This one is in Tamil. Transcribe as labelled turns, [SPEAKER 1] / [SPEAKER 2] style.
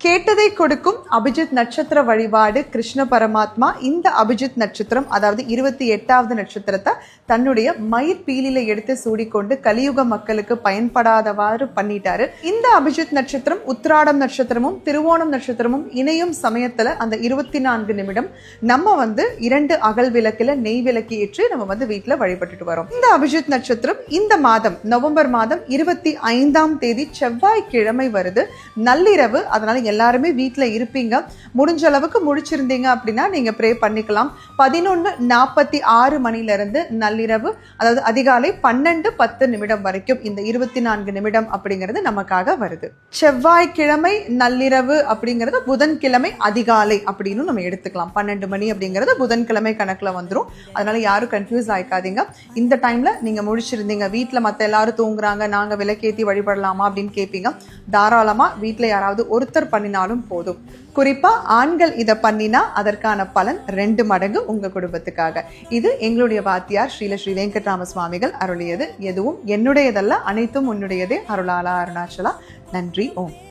[SPEAKER 1] கேட்டதை கொடுக்கும் அபிஜித் நட்சத்திர வழிபாடு கிருஷ்ண பரமாத்மா இந்த அபிஜித் நட்சத்திரம் அதாவது 28வது நட்சத்திரத்தை தன்னுடைய மயிர் பீலில எடுத்து சூடிக்கொண்டு கலியுக மக்களுக்கு பயன்படாதவாறு பண்ணிட்டாரு. இந்த அபிஜித் நட்சத்திரம் உத்திராடம் நட்சத்திரமும் திருவோணம் நட்சத்திரமும் இணையும் சமயத்துல அந்த 24 நிமிடம் நம்ம 2 அகல் விளக்குல நெய் விளக்கு ஏற்றி நம்ம வீட்டுல வழிபட்டுட்டு வரோம். இந்த அபிஜித் நட்சத்திரம் இந்த மாதம் நவம்பர் மாதம் 25ஆம் தேதி செவ்வாய்க்கிழமை வருது. நள்ளிரவு. அதனால எல்லாருமே வீட்டுல இருப்பீங்க. முடிஞ்ச அளவுக்கு முடிச்சிருந்தீங்க அப்படின்னா நீங்க ப்ரே பண்ணிக்கலாம். 11:46 மணில இருந்து நள்ளிரவு அதாவது அதிகாலை 12:10 வரைக்கும் இந்த 24 நிமிடம் அப்படிங்கிறது நமக்காக வருது. செவ்வாய்க்கிழமை நள்ளிரவு அப்படிங்கிறது புதன்கிழமை அதிகாலை அப்படின்னு நம்ம எடுத்துக்கலாம். 12 மணி அப்படிங்கிறது புதன்கிழமை கணக்குல வந்துடும். அதனால யாரும் கன்ஃபியூஸ் ஆயிக்காதீங்க. இந்த டைம்ல நீங்க முடிச்சிருந்தீங்க, வீட்டுல மத்த எல்லாரும் தூங்குறாங்க, நாங்க விளக்கேத்தி வழிபடலாமா அப்படின்னு கேட்பீங்க. தாராளமா வீட்டுல யாராவது ஒருத்தர் பண்ணினாலும் போதும். குறிப்பா ஆண்கள் இதை பண்ணினா அதற்கான பலன் 2 மடங்கு உங்க குடும்பத்துக்காக. இது எங்களுடைய வாத்தியார் ஸ்ரீ வெங்கட்ராம சுவாமிகள் அருளியது. எதுவும் என்னுடையதல்ல, அனைத்தும் உன்னுடையதே. அருளாலா அருணாச்சலா. நன்றி. ஓம்.